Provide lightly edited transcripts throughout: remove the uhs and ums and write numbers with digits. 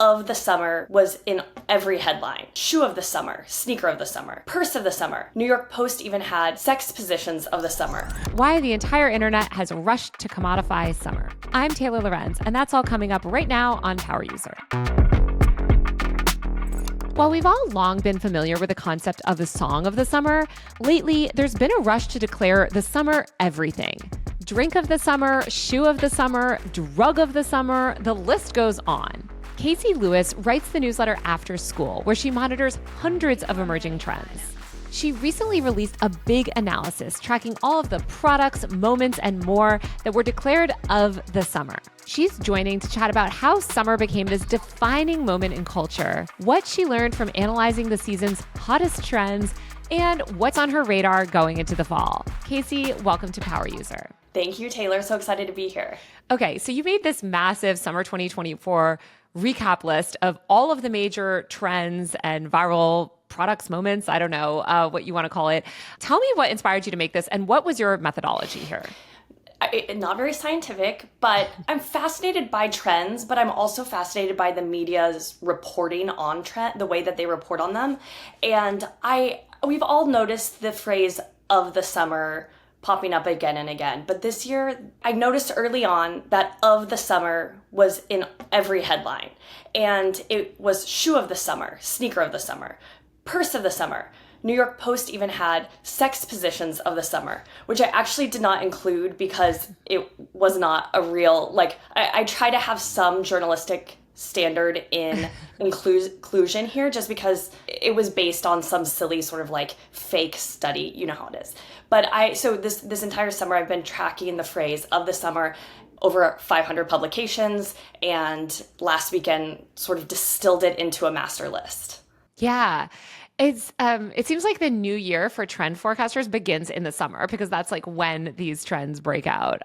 of the summer was in every headline. Shoe of the summer, sneaker of the summer, purse of the summer. New York Post even had sex positions of the summer. Why the entire internet has rushed to commodify summer. I'm Taylor Lorenz, and that's all coming up right now on Power User. While we've all long been familiar with the concept of the song of the summer, lately there's been a rush to declare the summer everything. Drink of the summer, shoe of the summer, drug of the summer, the list goes on. Casey Lewis writes the newsletter After School, where she monitors hundreds of emerging trends. She recently released a big analysis tracking all of the products, moments, and more that were declared of the summer. She's joining to chat about how summer became this defining moment in culture, what she learned from analyzing the season's hottest trends, and what's on her radar going into the fall. Casey, welcome to Power User. Thank you, Taylor. So excited to be here. Okay, so you made this massive summer 2024 recap list of all of the major trends and viral products, moments, I don't know what you want to call it. Tell me what inspired you to make this and what was your methodology here? Not very scientific, but I'm fascinated by trends, but I'm also fascinated by the media's reporting on trend, the way that they report on them. And we've all noticed the phrase of the summer popping up again and again. But this year, I noticed early on that of the summer was in every headline. And it was shoe of the summer, sneaker of the summer, purse of the summer. New York Post even had sex positions of the summer, which I actually did not include because it was not a real, I try to have some journalistic standard in inclusion here just because it was based on some silly sort of fake study. You know how it is. But so this entire summer I've been tracking the phrase of the summer, over 500 publications, and last weekend sort of distilled it into a master list. Yeah. It seems like the new year for trend forecasters begins in the summer because that's when these trends break out.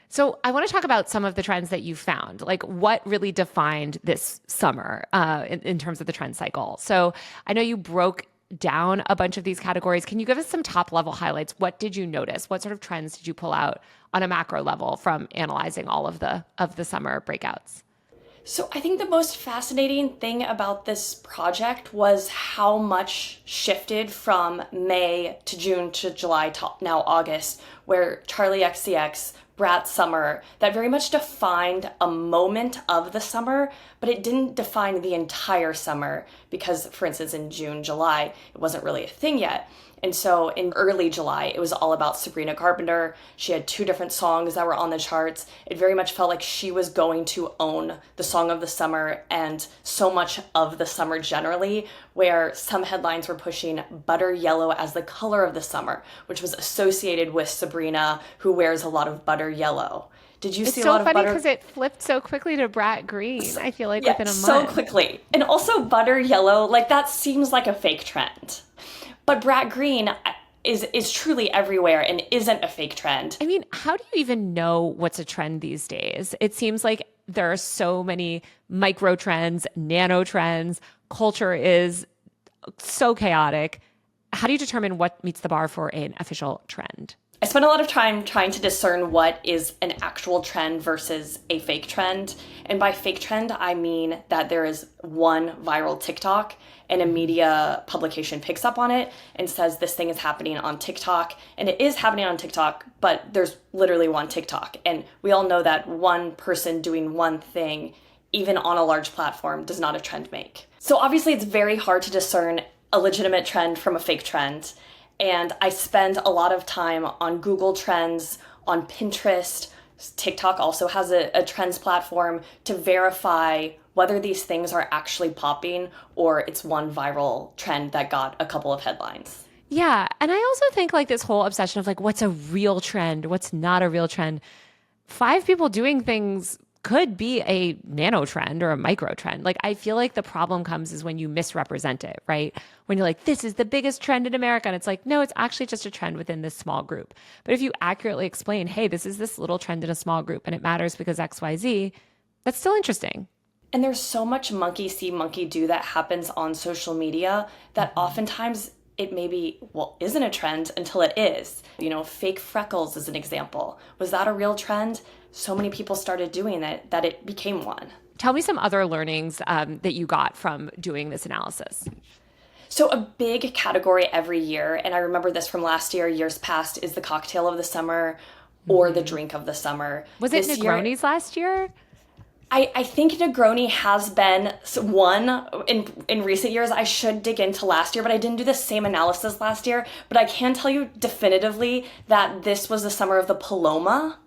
So I want to talk about some of the trends that you found, what really defined this summer in terms of the trend cycle. So I know you broke down a bunch of these categories. Can you give us some top level highlights? What did you notice? What sort of trends did you pull out on a macro level from analyzing all of the summer breakouts? So I think the most fascinating thing about this project was how much shifted from May to June to July to now August, where Charlie XCX, Brat Summer, that very much defined a moment of the summer, but it didn't define the entire summer because, for instance, in June, July, it wasn't really a thing yet. And so in early July, it was all about Sabrina Carpenter. She had 2 different songs that were on the charts. It very much felt like she was going to own the song of the summer and so much of the summer generally, where some headlines were pushing butter yellow as the color of the summer, which was associated with Sabrina, who wears a lot of butter yellow. Did you see a lot of butter? It's so funny because it flipped so quickly to Brat green, I feel like within a month. So quickly. And also butter yellow, that seems like a fake trend. But Brat green is truly everywhere and isn't a fake trend. I mean, how do you even know what's a trend these days? It seems like there are so many micro trends, nano trends. Culture is so chaotic. How do you determine what meets the bar for an official trend? I spent a lot of time trying to discern what is an actual trend versus a fake trend. And by fake trend, I mean that there is one viral TikTok and a media publication picks up on it and says this thing is happening on TikTok. And it is happening on TikTok, but there's literally one TikTok. And we all know that one person doing one thing, even on a large platform, does not a trend make. So obviously it's very hard to discern a legitimate trend from a fake trend. And I spend a lot of time on Google Trends, on Pinterest. TikTok also has a trends platform to verify whether these things are actually popping or it's one viral trend that got a couple of headlines. Yeah. And I also think this whole obsession of what's a real trend, what's not a real trend. 5 people doing things could be a nano trend or a micro trend. I feel like the problem comes is when you misrepresent it, right? When you're this is the biggest trend in America. And it's no, it's actually just a trend within this small group. But if you accurately explain, hey, this is this little trend in a small group and it matters because X, Y, Z, that's still interesting. And there's so much monkey see, monkey do that happens on social media that oftentimes it maybe, isn't a trend until it is. Fake freckles is an example. Was that a real trend? So many people started doing it that it became one. Tell me some other learnings that you got from doing this analysis. So a big category every year, and I remember this from last year, years past, is the cocktail of the summer or the drink of the summer. Was it Negronis last year? I think Negroni has been one in recent years. I should dig into last year, but I didn't do the same analysis last year. But I can tell you definitively that this was the summer of the Paloma,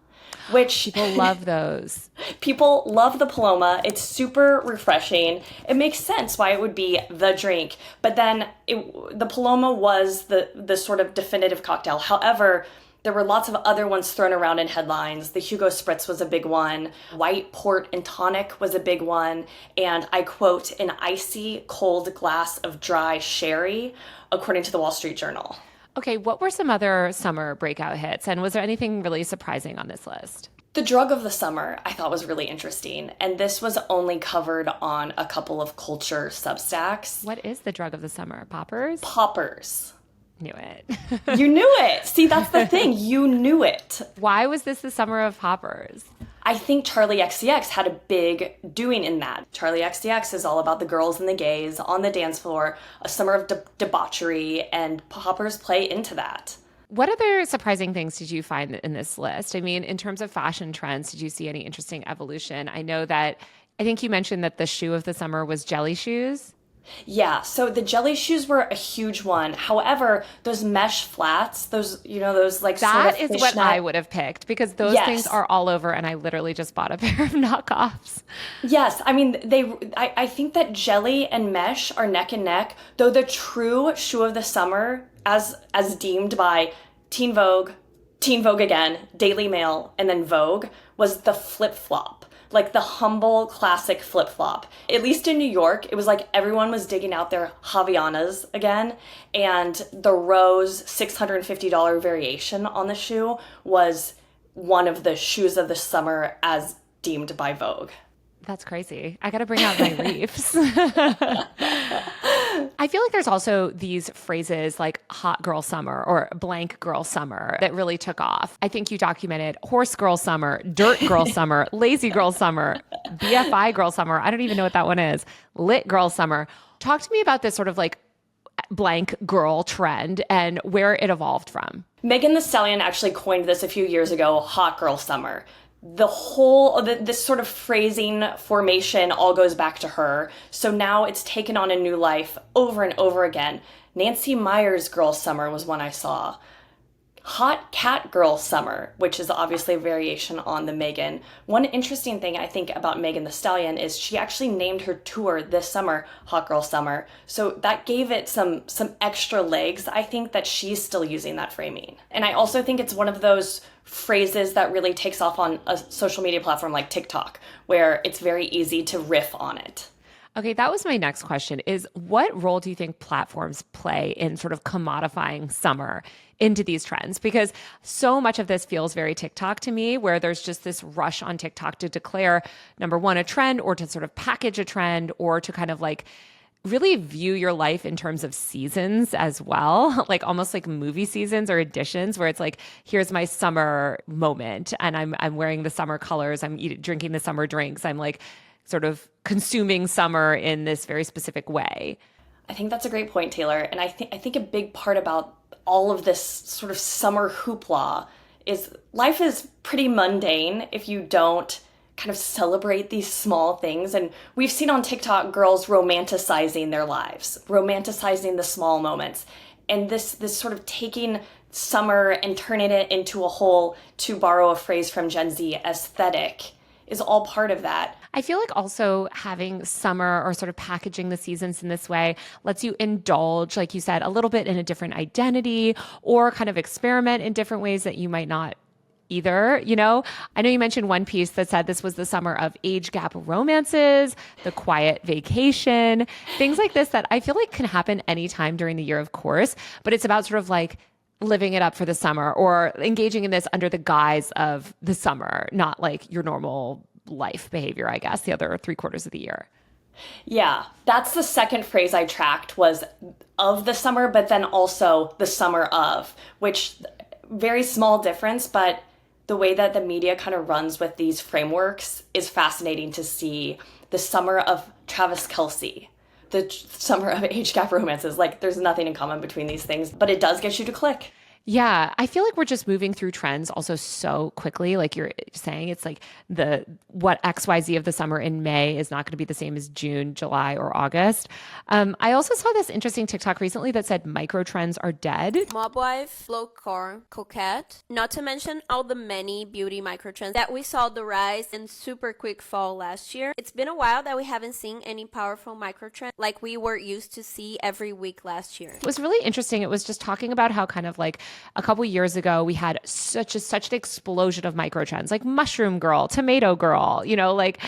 which people love those. People love the Paloma. It's super refreshing. It makes sense why it would be the drink. But then the Paloma was the sort of definitive cocktail. However, there were lots of other ones thrown around in headlines. The Hugo Spritz was a big one. White port and tonic was a big one. And I quote, an icy cold glass of dry sherry, according to the Wall Street Journal. Okay, what were some other summer breakout hits? And was there anything really surprising on this list? The drug of the summer I thought was really interesting. And this was only covered on a couple of culture substacks. What is the drug of the summer? Poppers? Poppers. Knew it. You knew it. See, that's the thing. You knew it. Why was this the summer of poppers? I think Charlie XCX had a big doing in that. Charlie XCX is all about the girls and the gays on the dance floor, a summer of debauchery, and poppers play into that. What other surprising things did you find in this list? I mean, in terms of fashion trends, did you see any interesting evolution? I think you mentioned that the shoe of the summer was jelly shoes. Yeah, so the jelly shoes were a huge one. However, those mesh flats, those like that sort of is what I would have picked because those things are all over, and I literally just bought a pair of knockoffs. Yes, I mean I think that jelly and mesh are neck and neck. Though the true shoe of the summer, as deemed by Teen Vogue again, Daily Mail, and then Vogue, was the flip flop. Like the humble classic flip-flop. At least in New York, it was like everyone was digging out their Havaianas again, and the rose $650 variation on the shoe was one of the shoes of the summer as deemed by Vogue. That's crazy. I got to bring out my reefs. I feel like there's also these phrases like hot girl summer or blank girl summer that really took off. I think you documented horse girl summer, dirt girl summer, lazy girl summer, BFI girl summer. I don't even know what that one is. Lit girl summer. Talk to me about this sort of like blank girl trend and where it evolved from. Megan Thee Stallion actually coined this a few years ago, hot girl summer. The whole, this sort of phrasing formation all goes back to her. So now it's taken on a new life over and over again. Nancy Meyer's Girl Summer was one I saw. Hot Cat Girl Summer, which is obviously a variation on the Megan. One interesting thing I think about Megan Thee Stallion is she actually named her tour this summer Hot Girl Summer. So that gave it some extra legs. I think that she's still using that framing. And I also think it's one of those phrases that really takes off on a social media platform like TikTok, where it's very easy to riff on it. Okay, that was my next question is what role do you think platforms play in sort of commodifying summer into these trends? Because so much of this feels very TikTok to me, where there's just this rush on TikTok to declare, number one, a trend, or to sort of package a trend, or to kind of like really view your life in terms of seasons as well, like almost like movie seasons or editions, where it's like, here's my summer moment, and I'm wearing the summer colors, I'm drinking the summer drinks, I'm like sort of consuming summer in this very specific way. I think that's a great point, Taylor. And I think a big part about all of this sort of summer hoopla is life is pretty mundane if you don't kind of celebrate these small things. And we've seen on TikTok girls romanticizing their lives, romanticizing the small moments. And this sort of taking summer and turning it into a whole, to borrow a phrase from Gen Z, aesthetic is all part of that. I feel like also having summer or sort of packaging the seasons in this way lets you indulge, like you said, a little bit in a different identity or kind of experiment in different ways that you might not either. You know, I know you mentioned one piece that said this was the summer of age gap romances, the quiet vacation, things like this that I feel like can happen anytime during the year, of course, but it's about sort of like living it up for the summer or engaging in this under the guise of the summer, not like your normal life behavior, I guess, the other 3/4 of the year. Yeah, that's the second phrase I tracked was of the summer, but then also the summer of, which very small difference, but the way that the media kind of runs with these frameworks is fascinating to see the summer of Travis Kelce, the summer of age gap romances. Like, there's nothing in common between these things, but it does get you to click. Yeah, I feel like we're just moving through trends also so quickly. Like you're saying, it's like what XYZ of the summer in May is not going to be the same as June, July, or August. I also saw this interesting TikTok recently that said micro trends are dead. Mob wife, low core, coquette. Not to mention all the many beauty micro trends that we saw the rise and super quick fall last year. It's been a while that we haven't seen any powerful micro trend like we were used to see every week last year. It was really interesting. It was just talking about how kind of like a couple years ago, we had such an explosion of micro trends, like mushroom girl, tomato girl, like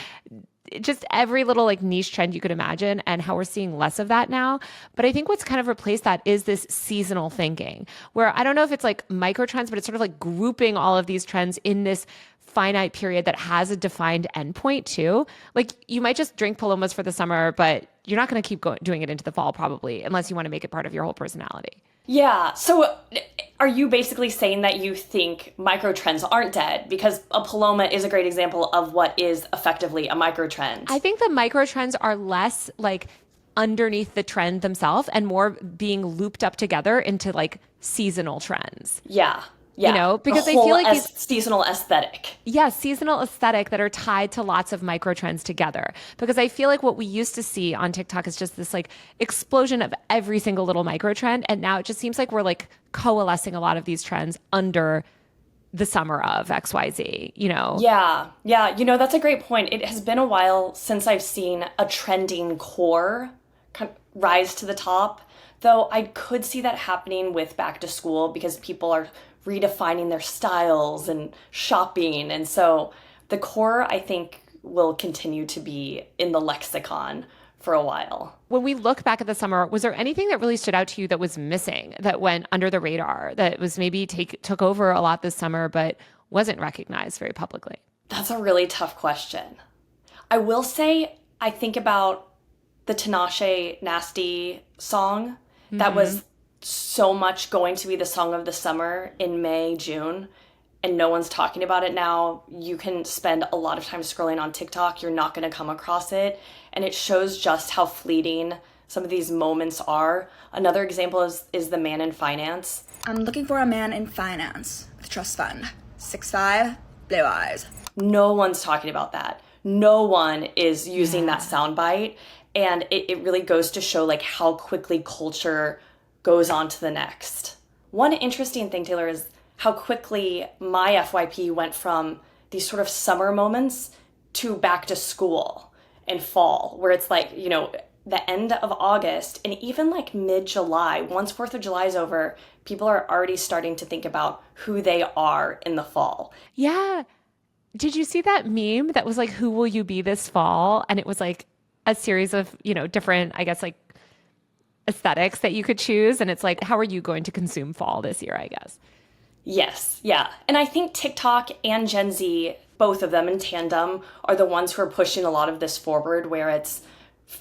just every little like niche trend you could imagine, and how we're seeing less of that now. But I think what's kind of replaced that is this seasonal thinking, where I don't know if it's like micro trends, but it's sort of like grouping all of these trends in this finite period that has a defined endpoint too. Like you might just drink Palomas for the summer, but you're not going to keep doing it into the fall probably, unless you want to make it part of your whole personality. Yeah. So are you basically saying that you think micro trends aren't dead? Because a Paloma is a great example of what is effectively a micro trend. I think the micro trends are less like underneath the trend themselves and more being looped up together into like seasonal trends. Yeah. Yeah. Because I feel like these seasonal aesthetic. Yeah, seasonal aesthetic that are tied to lots of micro trends together. Because I feel like what we used to see on TikTok is just this like explosion of every single little micro trend. And now it just seems like we're like coalescing a lot of these trends under the summer of XYZ, Yeah. Yeah. That's a great point. It has been a while since I've seen a trending core rise to the top, though I could see that happening with back to school because people are redefining their styles and shopping. And so the core, I think, will continue to be in the lexicon for a while. When we look back at the summer, was there anything that really stood out to you that was missing, that went under the radar, that was maybe took over a lot this summer, but wasn't recognized very publicly? That's a really tough question. I will say, I think about the Tinashe Nasty song that was so much going to be the song of the summer in May, June, and no one's talking about it now. You can spend a lot of time scrolling on TikTok. You're not going to come across it. And it shows just how fleeting some of these moments are. Another example is the man in finance. I'm looking for a man in finance with trust fund. 6'5", blue eyes. No one's talking about that. No one is using that soundbite. And it really goes to show like how quickly culture goes on to the next. One interesting thing, Taylor, is how quickly my FYP went from these sort of summer moments to back to school and fall, where it's like, the end of August and even like mid-July, once 4th of July is over, people are already starting to think about who they are in the fall. Yeah. Did you see that meme that was like, who will you be this fall? And it was like a series of, different, I guess, like aesthetics that you could choose. And it's like, how are you going to consume fall this year, I guess? Yes. Yeah. And I think TikTok and Gen Z, both of them in tandem, are the ones who are pushing a lot of this forward, where it's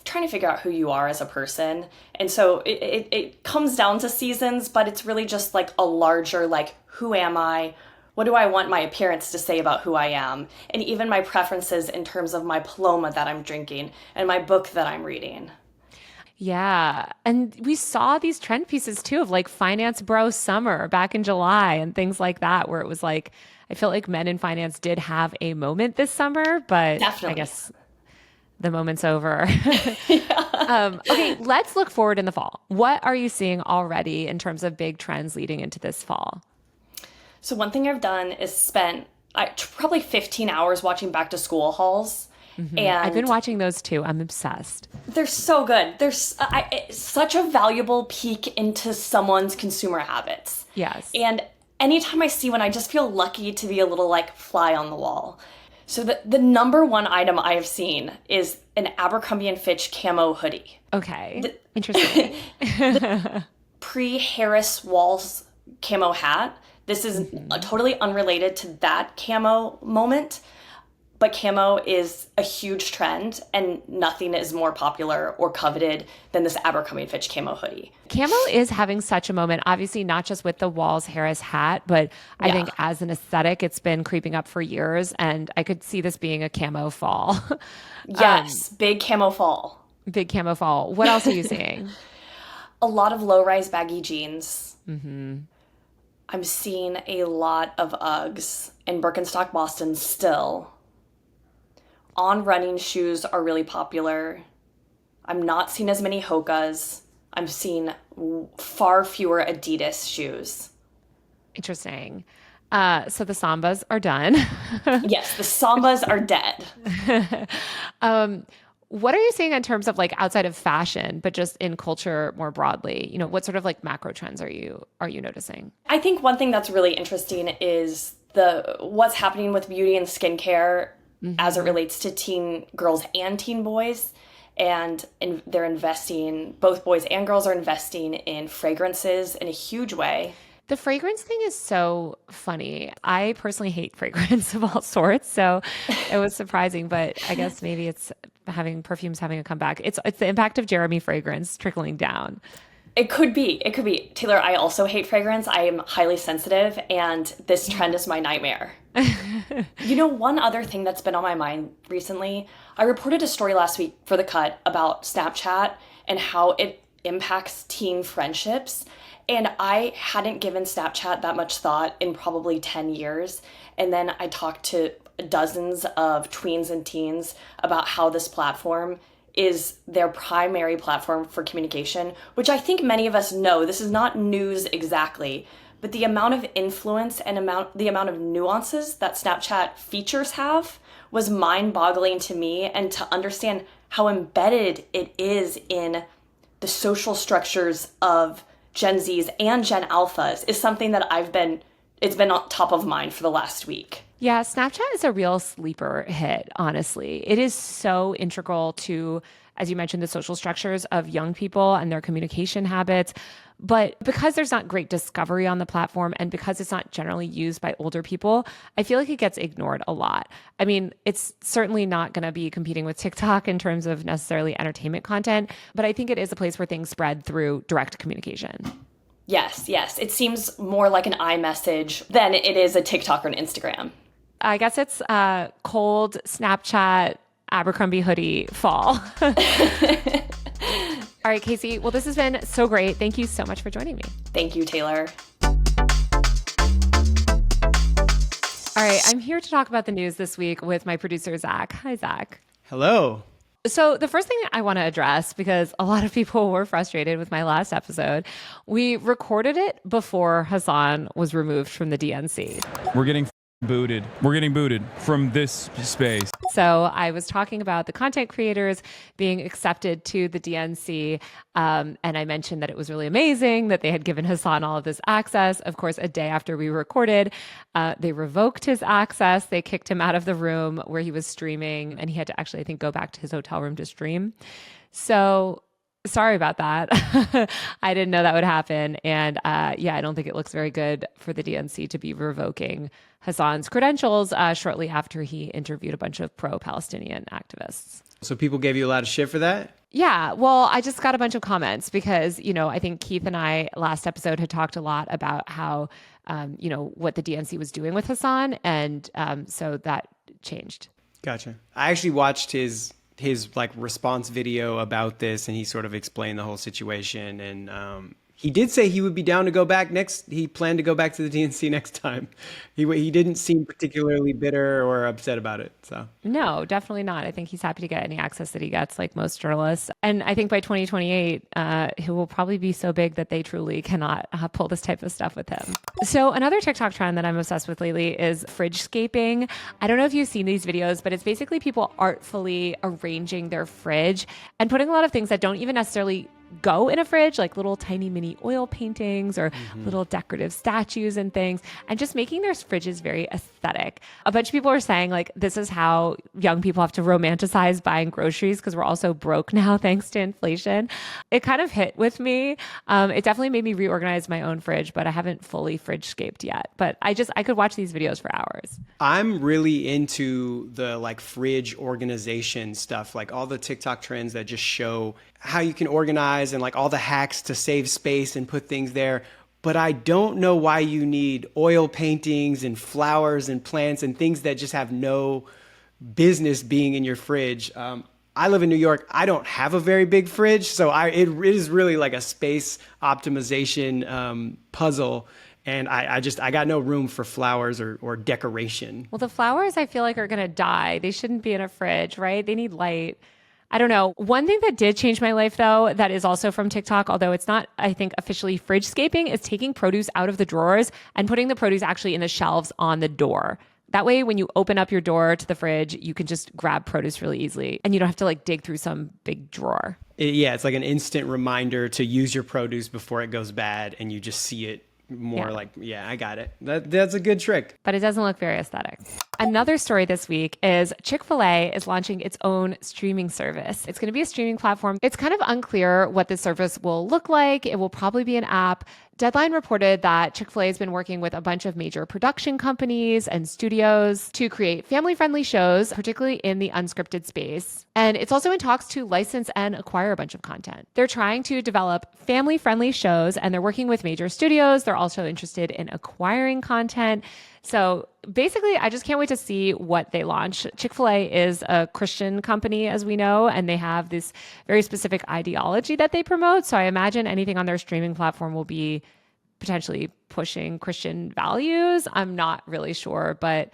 trying to figure out who you are as a person. And so it comes down to seasons, but it's really just like a larger, like, who am I? What do I want my appearance to say about who I am? And even my preferences in terms of my Paloma that I'm drinking and my book that I'm reading. Yeah. And we saw these trend pieces too of like finance bro summer back in July and things like that, where it was like, I feel like men in finance did have a moment this summer, but Definitely. I guess the moment's over. Okay, let's look forward in the fall. What are you seeing already in terms of big trends leading into this fall? So one thing I've done is spent probably 15 hours watching back to school hauls. Mm-hmm. And I've been watching those too. I'm obsessed. They're so good. There's such a valuable peek into someone's consumer habits. Yes. And anytime I see one, I just feel lucky to be a little like fly on the wall. So the number one item I have seen is an Abercrombie & Fitch camo hoodie. Okay. Interesting. Pre-Harris Walls camo hat. This is totally unrelated to that camo moment. But camo is a huge trend, and nothing is more popular or coveted than this Abercrombie & Fitch camo hoodie. Camo is having such a moment, obviously not just with the Walls Harris hat, but I think as an aesthetic, it's been creeping up for years, and I could see this being a camo fall. Yes, big camo fall. Big camo fall. What else are you seeing? A lot of low-rise baggy jeans. I'm seeing a lot of Uggs and Birkenstock Boston still. On running shoes are really popular. I'm not seeing as many Hokas. I'm seeing far fewer Adidas shoes. Interesting. So the Sambas are done. Yes, the Sambas are dead. What are you seeing in terms of like outside of fashion, but just in culture more broadly? You know, what sort of like macro trends are you noticing? I think one thing that's really interesting is what's happening with beauty and skincare as it relates to teen girls and teen boys. And they're investing, both boys and girls are investing in fragrances in a huge way. The fragrance thing is so funny. I personally hate fragrance of all sorts, so it was surprising, but I guess maybe it's perfumes having a comeback. It's the impact of Jeremy fragrance trickling down. It could be. Taylor, I also hate fragrance. I am highly sensitive, and this trend is my nightmare. You know, one other thing that's been on my mind recently, I reported a story last week for The Cut about Snapchat and how it impacts teen friendships. And I hadn't given Snapchat that much thought in probably 10 years. And then I talked to dozens of tweens and teens about how this platform is their primary platform for communication, which I think many of us know. This is not news exactly, but the amount of influence and the amount of nuances that Snapchat features have was mind-boggling to me, and to understand how embedded it is in the social structures of Gen Zs and Gen Alphas is something that it's been on top of mind for the last week. Yeah, Snapchat is a real sleeper hit, honestly. It is so integral to, as you mentioned, the social structures of young people and their communication habits. But because there's not great discovery on the platform, and because it's not generally used by older people, I feel like it gets ignored a lot. I mean, it's certainly not going to be competing with TikTok in terms of necessarily entertainment content, but I think it is a place where things spread through direct communication. Yes. It seems more like an iMessage than it is a TikTok or an Instagram. I guess it's cold Snapchat Abercrombie hoodie fall. All right, Casey. Well, this has been so great. Thank you so much for joining me. Thank you, Taylor. All right, I'm here to talk about the news this week with my producer, Zach. Hi, Zach. Hello. So the first thing I want to address, because a lot of people were frustrated with my last episode, we recorded it before Hasan was removed from the DNC. We're getting booted. We're getting booted from this space. So I was talking about the content creators being accepted to the DNC, and I mentioned that it was really amazing that they had given Hasan all of this access. Of course, a day after we recorded, they revoked his access. They kicked him out of the room where he was streaming, and he had to actually, I think, go back to his hotel room to stream. So sorry about that. I didn't know that would happen. And I don't think it looks very good for the DNC to be revoking Hasan's credentials shortly after he interviewed a bunch of pro-Palestinian activists. So people gave you a lot of shit for that? Yeah, well, I just got a bunch of comments because, I think Keith and I last episode had talked a lot about how, what the DNC was doing with Hasan. And so that changed. Gotcha. I actually watched his like response video about this, and he sort of explained the whole situation, and he did say he would be down to go back he planned to go back to the DNC next time. He didn't seem particularly bitter or upset about it. So no, definitely not. I think he's happy to get any access that he gets, like most journalists. And I think by 2028, he will probably be so big that they truly cannot pull this type of stuff with him. So another TikTok trend that I'm obsessed with lately is Fridgescaping. I don't know if you've seen these videos, but it's basically people artfully arranging their fridge and putting a lot of things that don't even necessarily go in a fridge, like little tiny mini oil paintings or little decorative statues and things, and just making their fridges very aesthetic. A bunch of people are saying like this is how young people have to romanticize buying groceries because we're all so broke now thanks to inflation. It kind of hit with me. It definitely made me reorganize my own fridge, but I haven't fully fridgescaped yet. But I could watch these videos for hours. I'm really into the like fridge organization stuff, like all the TikTok trends that just show how you can organize and like all the hacks to save space and put things there. But I don't know why you need oil paintings and flowers and plants and things that just have no business being in your fridge. I live in New York. I don't have a very big fridge, so it is really like a space optimization puzzle. And I got no room for flowers or decoration. Well, the flowers I feel like are going to die. They shouldn't be in a fridge, right? They need light. I don't know. One thing that did change my life, though, that is also from TikTok, although it's not, I think, officially fridgescaping, is taking produce out of the drawers and putting the produce actually in the shelves on the door. That way, when you open up your door to the fridge, you can just grab produce really easily and you don't have to like dig through some big drawer. It's like an instant reminder to use your produce before it goes bad and you just see it more I got it. That's a good trick. But it doesn't look very aesthetic. Another story this week is Chick-fil-A is launching its own streaming service. It's going to be a streaming platform. It's kind of unclear what this service will look like. It will probably be an app. Deadline reported that Chick-fil-A has been working with a bunch of major production companies and studios to create family-friendly shows, particularly in the unscripted space. And it's also in talks to license and acquire a bunch of content. They're trying to develop family-friendly shows, and they're working with major studios. They're also interested in acquiring content. So basically, I just can't wait to see what they launch. Chick-fil-A is a Christian company, as we know, and they have this very specific ideology that they promote. So I imagine anything on their streaming platform will be potentially pushing Christian values. I'm not really sure, but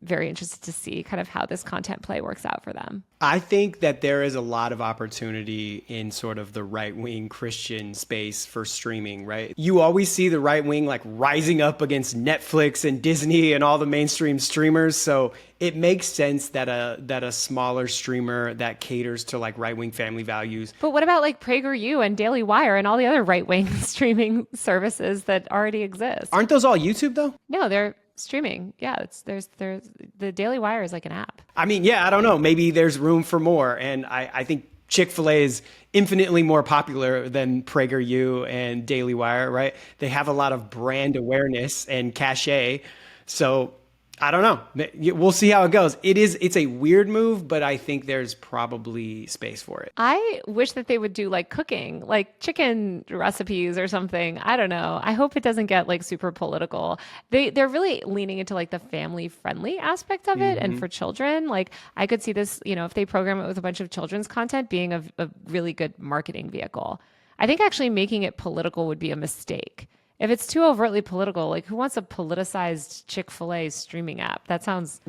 very interested to see kind of how this content play works out for them. I think that there is a lot of opportunity in sort of the right-wing Christian space for streaming, right? You always see the right wing like rising up against Netflix and Disney and all the mainstream streamers. So it makes sense that a smaller streamer that caters to like right-wing family values. But what about like PragerU and Daily Wire and all the other right-wing streaming services that already exist? Aren't those all YouTube though? No, they're streaming. Yeah, there's the Daily Wire is like an app. I mean, I don't know. Maybe there's room for more. And I think Chick-fil-A is infinitely more popular than PragerU and Daily Wire, right? They have a lot of brand awareness and cachet. So I don't know. We'll see how it goes. It's a weird move, but I think there's probably space for it. I wish that they would do like cooking, like chicken recipes or something. I don't know. I hope it doesn't get like super political. They're really leaning into like the family friendly aspect of it. And for children, like I could see this, if they program it with a bunch of children's content being a really good marketing vehicle. I think actually making it political would be a mistake. If it's too overtly political, like who wants a politicized Chick-fil-A streaming app? That sounds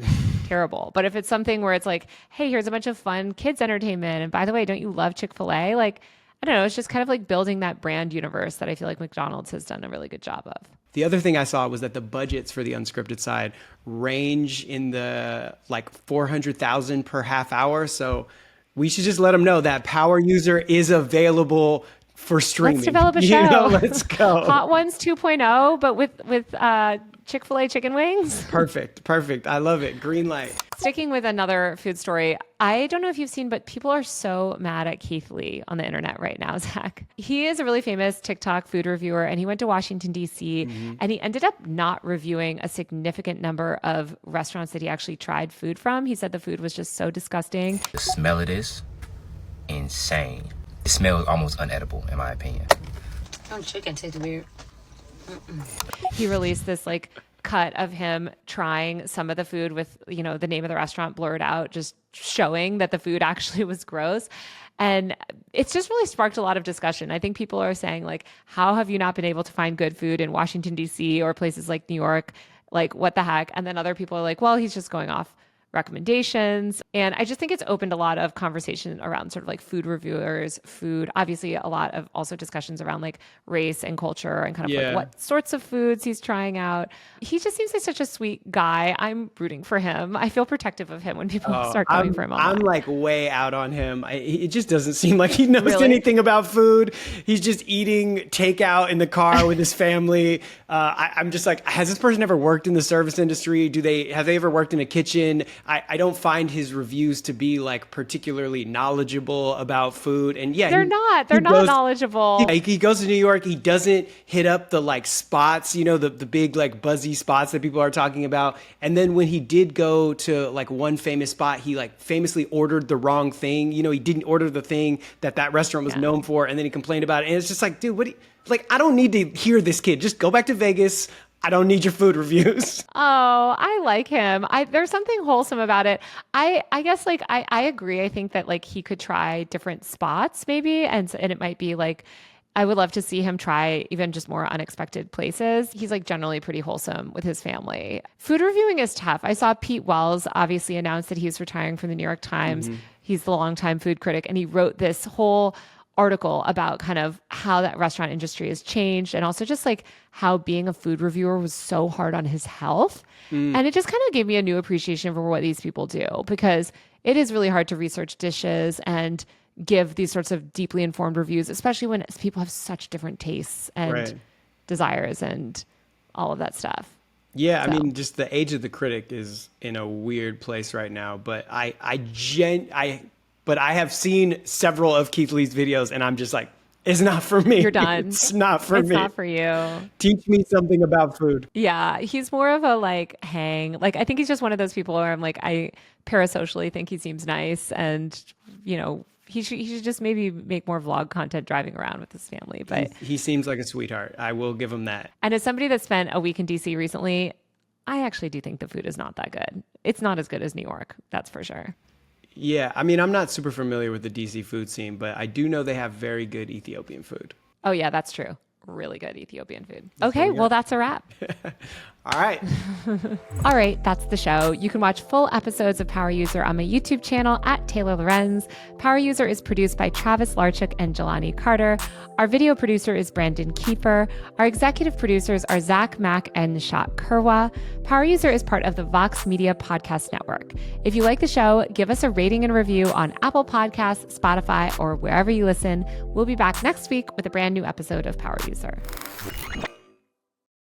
terrible. But if it's something where it's like, hey, here's a bunch of fun kids entertainment. And by the way, don't you love Chick-fil-A? Like, I don't know. It's just kind of like building that brand universe that I feel like McDonald's has done a really good job of. The other thing I saw was that the budgets for the unscripted side range in the like 400,000 per half hour. So we should just let them know that Power User is available for streaming. Let's develop a show. Let's go. Hot Ones 2.0, but with Chick-fil-A chicken wings. Perfect. I love it. Green light. Sticking with another food story, I don't know if you've seen, but people are so mad at Keith Lee on the internet right now, Zach. He is a really famous TikTok food reviewer, and he went to Washington, D.C., and he ended up not reviewing a significant number of restaurants that he actually tried food from. He said the food was just so disgusting. The smell of this, insane. It smells almost unedible, in my opinion. Chicken tastes weird. He released this like cut of him trying some of the food with, the name of the restaurant blurred out, just showing that the food actually was gross. And it's just really sparked a lot of discussion. I think people are saying like, how have you not been able to find good food in Washington, D.C. or places like New York? Like, what the heck? And then other people are like, well, he's just going off recommendations. And I just think it's opened a lot of conversation around sort of like food reviewers, food, obviously a lot of also discussions around like race and culture and kind of like what sorts of foods he's trying out. He just seems like such a sweet guy. I'm rooting for him. I feel protective of him when people start coming for him on I'm that. like way out on him. It just doesn't seem like he knows Really? anything about food. He's just eating takeout in the car with his family. I'm just like, has this person ever worked in the service industry? Have they ever worked in a kitchen? I don't find his reviews to be like particularly knowledgeable about food. And yeah, They're not knowledgeable. He goes to New York. He doesn't hit up the like spots, you know, the big like buzzy spots that people are talking about. And then when he did go to like one famous spot, he like famously ordered the wrong thing. You know, he didn't order the thing that restaurant was known for. And then he complained about it. And it's just like, dude, I don't need to hear this kid. Just go back to Vegas. I don't need your food reviews. Oh, I like him. There's something wholesome about it. I guess like I agree. I think that like he could try different spots maybe, and it might be like I would love to see him try even just more unexpected places. He's like generally pretty wholesome with his family. Food reviewing is tough. I saw Pete Wells obviously announce that he was retiring from the New York Times. He's the longtime food critic, and he wrote this whole article about kind of how that restaurant industry has changed, and also just like how being a food reviewer was so hard on his health. And it just kind of gave me a new appreciation for what these people do, because it is really hard to research dishes and give these sorts of deeply informed reviews, especially when people have such different tastes and desires and all of that stuff. Yeah, I mean, just the age of the critic is in a weird place right now, but I have seen several of Keith Lee's videos, and I'm just like, it's not for me. You're done. It's not for me. It's not for you. Teach me something about food. Yeah, he's more of a like like I think he's just one of those people where I'm like, I parasocially think he seems nice, and you know, he should just maybe make more vlog content driving around with his family. But he seems like a sweetheart. I will give him that. And as somebody that spent a week in DC recently, I actually do think the food is not that good. It's not as good as New York, that's for sure. Yeah, I mean, I'm not super familiar with the DC food scene, but I do know they have very good Ethiopian food. Oh yeah, that's true. Really good Ethiopian food. Okay, well, that's a wrap. All right. All right, that's the show. You can watch full episodes of Power User on my YouTube channel at Taylor Lorenz. Power User is produced by Travis Larchuk and Jelani Carter. Our video producer is Brandon Kiefer. Our executive producers are Zach Mack and Nishat Kurwa. Power User is part of the Vox Media Podcast Network. If you like the show, give us a rating and review on Apple Podcasts, Spotify, or wherever you listen. We'll be back next week with a brand new episode of Power User.